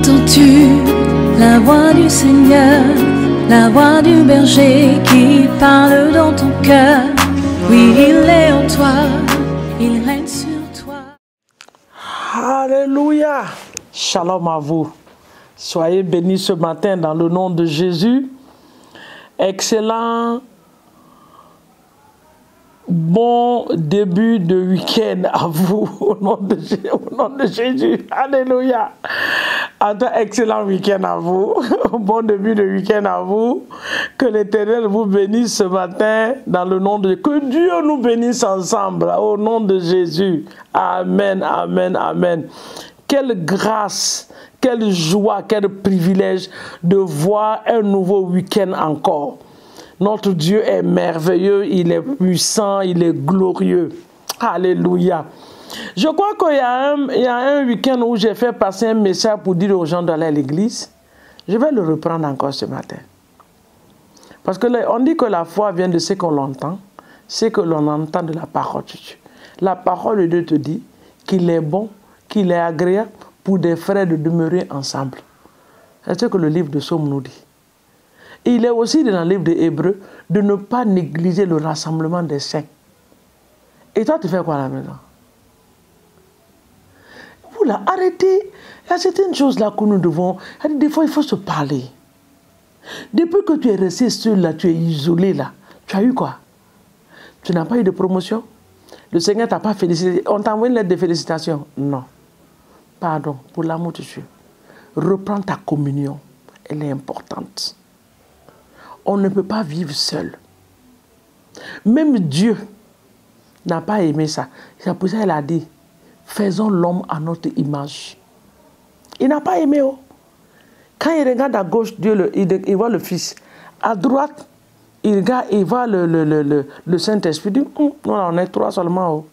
Entends-tu la voix du Seigneur, la voix du berger qui parle dans ton cœur? Oui, il est en toi, il règne sur toi. Alléluia. Shalom à vous. Soyez bénis ce matin dans le nom de Jésus. Excellent bon début de week-end à vous au nom de Jésus. Alléluia. Excellent week-end à vous. Bon début de week-end à vous. Que l'Éternel vous bénisse ce matin dans le nom de... Que Dieu nous bénisse ensemble au nom de Jésus. Amen, amen, amen. Quelle grâce, quelle joie, quel privilège de voir un nouveau week-end encore. Notre Dieu est merveilleux, il est puissant, il est glorieux. Alléluia. Je crois qu'il y a un week-end où j'ai fait passer un message pour dire aux gens d'aller à l'église. Je vais le reprendre encore ce matin. Parce qu'on dit que la foi vient de ce qu'on l'entend, ce que l'on entend de la parole de Dieu. La parole de Dieu te dit qu'il est bon, qu'il est agréable pour des frères de demeurer ensemble. C'est ce que le livre de Psaume nous dit. Il est aussi dans le livre des Hébreux de ne pas négliger le rassemblement des saints. Et toi, tu fais quoi à la maison? Vous là, arrêtez. Il y a certaines choses là que nous devons... Des fois, il faut se parler. Depuis que tu es resté seul là, tu es isolé là, tu as eu quoi? Tu n'as pas eu de promotion? Le Seigneur t'a pas félicité? On t'a envoyé une lettre de félicitations? Non. Pardon, pour l'amour de Dieu. Reprends ta communion. Elle est importante. On ne peut pas vivre seul. Même Dieu n'a pas aimé ça. C'est pour ça qu'il a dit, faisons l'homme à notre image. Il n'a pas aimé. Oh. Quand il regarde à gauche, Dieu, il voit le Fils. À droite, il regarde, il voit le Saint-Esprit. Il dit, on est trois seulement. Oh.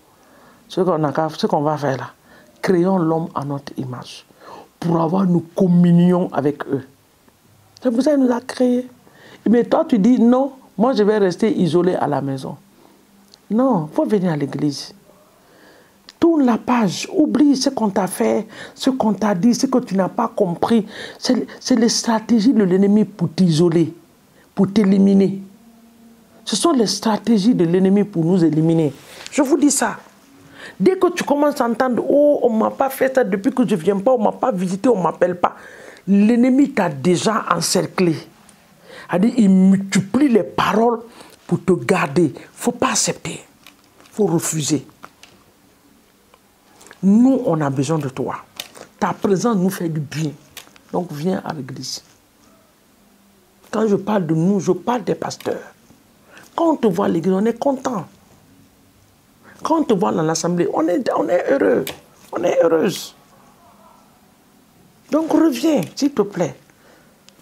Ce qu'on va faire là. Créons l'homme à notre image. Pour avoir une communion avec eux. C'est pour ça qu'il nous a créés. Mais toi, tu dis, non, moi je vais rester isolé à la maison. Non, il faut venir à l'église. Tourne la page, oublie ce qu'on t'a fait, ce qu'on t'a dit, ce que tu n'as pas compris. C'est les stratégies de l'ennemi pour t'isoler, pour t'éliminer. Ce sont les stratégies de l'ennemi pour nous éliminer. Je vous dis ça. Dès que tu commences à entendre, oh, on ne m'a pas fait ça depuis que je ne viens pas, on ne m'a pas visité, on ne m'appelle pas. L'ennemi t'a déjà encerclé. Il multiplie les paroles pour te garder. Il ne faut pas accepter. Il faut refuser. Nous, on a besoin de toi. Ta présence nous fait du bien. Donc, viens à l'église. Quand je parle de nous, je parle des pasteurs. Quand on te voit à l'église, on est content. Quand on te voit dans l'assemblée, on est heureux. On est heureuse. Donc, reviens, s'il te plaît.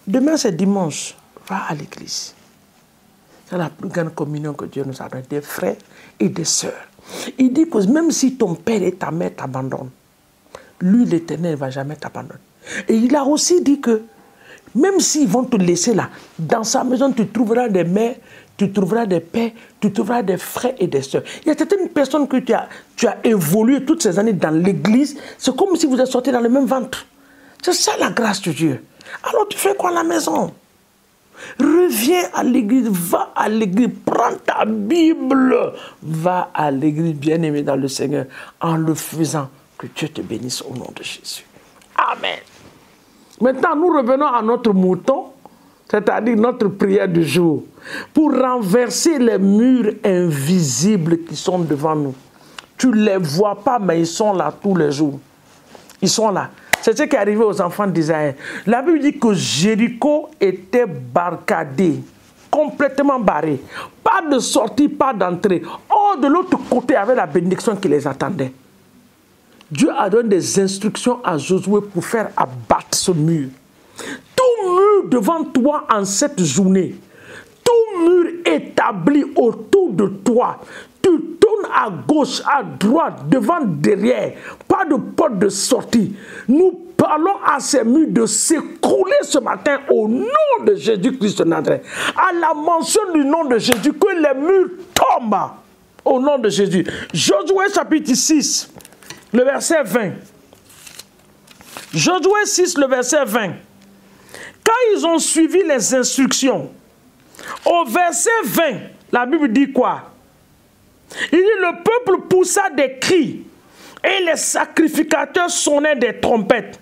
Demain, c'est dimanche. Va à l'église. C'est la plus grande communion que Dieu nous a donnée, des frères et des sœurs. Il dit que même si ton père et ta mère t'abandonnent, lui, l'Éternel, ne va jamais t'abandonner. Et il a aussi dit que même s'ils vont te laisser là, dans sa maison, tu trouveras des mères, tu trouveras des pères, tu trouveras des frères et des sœurs. Il y a certaines personnes que tu as évolué toutes ces années dans l'église, c'est comme si vous êtes sortis dans le même ventre. C'est ça la grâce de Dieu. Alors tu fais quoi à la maison? Reviens à l'église, va à l'église, prends ta Bible, va à l'église, bien-aimé dans le Seigneur, en le faisant, que Dieu te bénisse au nom de Jésus. Amen. Maintenant, nous revenons à notre mouton, c'est-à-dire notre prière du jour, pour renverser les murs invisibles qui sont devant nous. Tu ne les vois pas, mais ils sont là tous les jours. Ils sont là. C'est ce qui est arrivé aux enfants d'Israël. La Bible dit que Jéricho était barricadé, complètement barré. Pas de sortie, pas d'entrée. Or, de l'autre côté, il y avait la bénédiction qui les attendait. Dieu a donné des instructions à Josué pour faire abattre ce mur. Tout mur devant toi en cette journée, tout mur établi autour de toi, tu tournes à gauche, à droite, devant, derrière, pas de porte de sortie. Nous parlons à ces murs de s'écrouler ce matin au nom de Jésus-Christ de Nazareth. À la mention du nom de Jésus, que les murs tombent au nom de Jésus. Josué chapitre 6, le verset 20. Josué 6, le verset 20. Quand ils ont suivi les instructions, au verset 20, la Bible dit quoi? Il dit, le peuple poussa des cris et les sacrificateurs sonnaient des trompettes.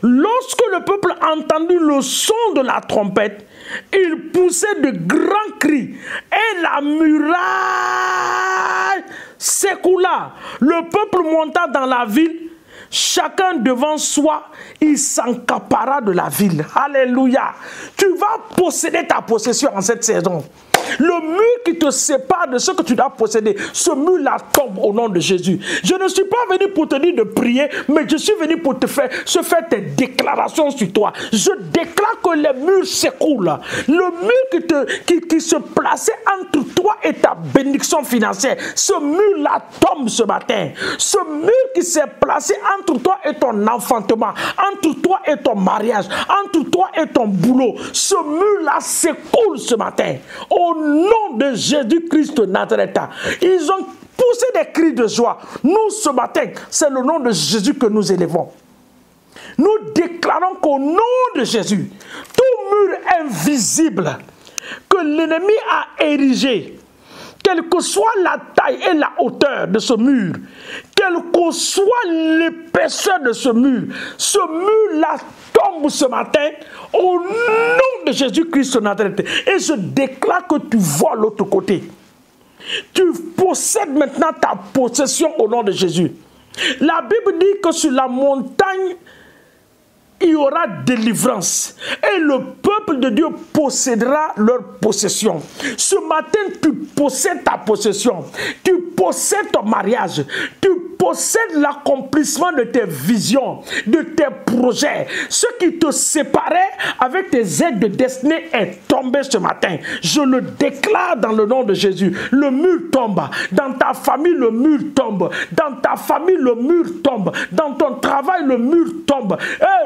Lorsque le peuple entendit le son de la trompette, il poussait de grands cris et la muraille s'écoula. Le peuple monta dans la ville. Chacun devant soi, il s'encapara de la ville. Alléluia. Tu vas posséder ta possession en cette saison. Le mur qui te sépare de ce que tu dois posséder, ce mur-là tombe au nom de Jésus. Je ne suis pas venu pour te dire de prier, mais je suis venu pour te faire des déclarations sur toi. Je déclare que les murs s'écoulent. Le mur qui se plaçait entre toi et ta bénédiction financière, ce mur-là tombe ce matin. Ce mur qui s'est placé entre toi et ton enfantement, entre toi et ton mariage, entre toi et ton boulot, ce mur-là s'écoule ce matin. Au nom de Jésus-Christ de Nazareth, ils ont poussé des cris de joie. Nous, ce matin, c'est le nom de Jésus que nous élevons. Nous déclarons qu'au nom de Jésus, tout mur invisible que l'ennemi a érigé, quelle que soit la taille et la hauteur de ce mur, quelle que soit l'épaisseur de ce mur-là tombe ce matin au nom de Jésus-Christ de Nazareth. Et je déclare que tu vois l'autre côté. Tu possèdes maintenant ta possession au nom de Jésus. La Bible dit que sur la montagne, il y aura délivrance et le peuple de Dieu possédera leur possession. Ce matin, tu possèdes ta possession, tu possèdes ton mariage, tu possèdes l'accomplissement de tes visions, de tes projets. Ce qui te séparait avec tes aides de destinée est tombé ce matin. Je le déclare dans le nom de Jésus. Le mur tombe. Dans ta famille, le mur tombe. Dans ta famille, le mur tombe. Dans ton travail, le mur tombe.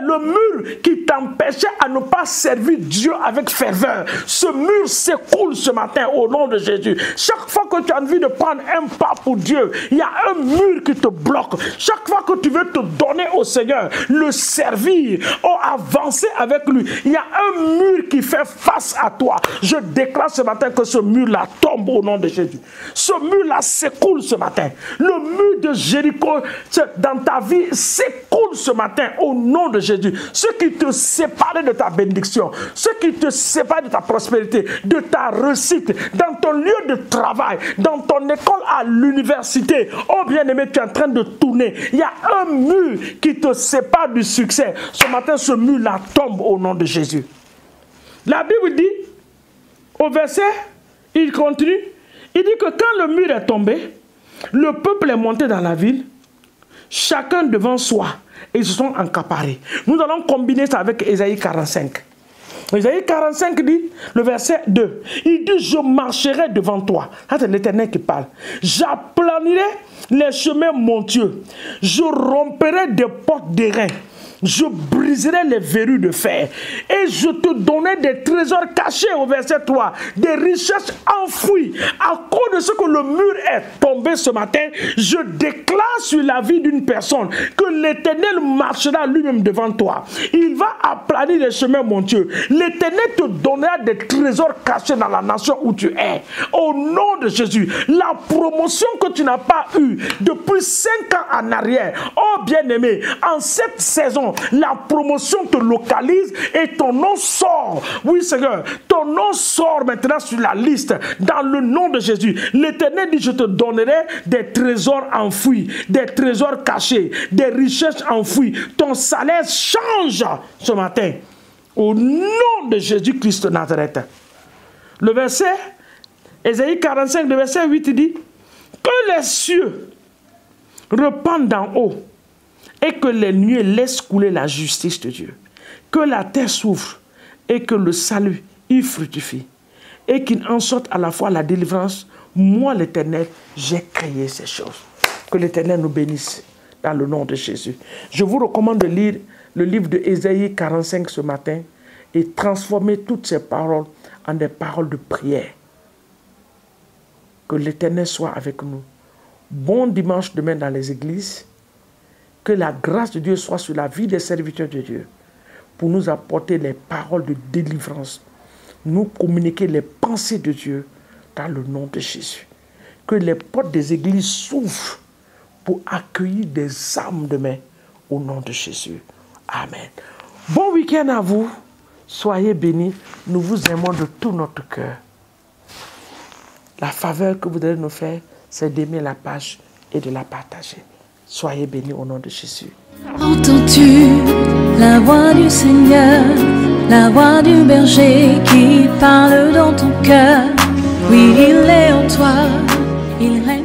Le mur qui t'empêchait à ne pas servir Dieu avec ferveur, ce mur s'écoule ce matin au nom de Jésus. Chaque fois que tu as envie de prendre un pas pour Dieu, il y a un mur qui te bloque. Chaque fois que tu veux te donner au Seigneur, le servir ou avancer avec lui, il y a un mur qui fait face à toi. Je déclare ce matin que ce mur-là tombe au nom de Jésus. Ce mur-là s'écoule ce matin. Le mur de Jéricho dans ta vie s'écoule ce matin au nom de Jésus. Ce qui te séparait de ta bénédiction, ce qui te sépare de ta prospérité, de ta réussite, dans ton lieu de travail, dans ton école à l'université. Oh bien-aimé, tu es en train de tourner. Il y a un mur qui te sépare du succès. Ce matin, ce mur-là tombe au nom de Jésus. La Bible dit, au verset, il continue, il dit que quand le mur est tombé, le peuple est monté dans la ville, chacun devant soi, et ils se sont encaparés. Nous allons combiner ça avec Ésaïe 45. Ésaïe 45 dit, le verset 2, il dit, je marcherai devant toi. C'est l'Éternel qui parle. J'aplanirai les chemins montueux. Je romperai des portes d'airain. Je briserai les verrous de fer et je te donnerai des trésors cachés au verset 3, des richesses enfouies. À cause de ce que le mur est tombé ce matin, je déclare sur la vie d'une personne que l'Éternel marchera lui-même devant toi. Il va aplanir les chemins montueux. L'Éternel te donnera des trésors cachés dans la nation où tu es. Au nom de Jésus, la promotion que tu n'as pas eue depuis 5 ans en arrière, oh bien-aimé, en cette saison, la promotion te localise et ton nom sort. Oui, Seigneur, ton nom sort maintenant sur la liste dans le nom de Jésus. L'Éternel dit, je te donnerai des trésors enfouis, des trésors cachés, des richesses enfouies. Ton salaire change ce matin. Au nom de Jésus-Christ de Nazareth. Le verset, Ésaïe 45, le verset 8 dit, que les cieux rependent d'en haut et que les nuées laissent couler la justice de Dieu. Que la terre s'ouvre et que le salut y fructifie. Et qu'il en sorte à la fois la délivrance. Moi, l'Éternel, j'ai créé ces choses. Que l'Éternel nous bénisse dans le nom de Jésus. Je vous recommande de lire le livre de Ésaïe 45 ce matin et transformer toutes ces paroles en des paroles de prière. Que l'Éternel soit avec nous. Bon dimanche demain dans les églises. Que la grâce de Dieu soit sur la vie des serviteurs de Dieu pour nous apporter les paroles de délivrance, nous communiquer les pensées de Dieu dans le nom de Jésus. Que les portes des églises s'ouvrent pour accueillir des âmes demain au nom de Jésus. Amen. Bon week-end à vous. Soyez bénis. Nous vous aimons de tout notre cœur. La faveur que vous devez nous faire, c'est d'aimer la page et de la partager. Soyez bénis au nom de Jésus. Entends-tu la voix du Seigneur, la voix du berger qui parle dans ton cœur? Oui, il est en toi, il règne.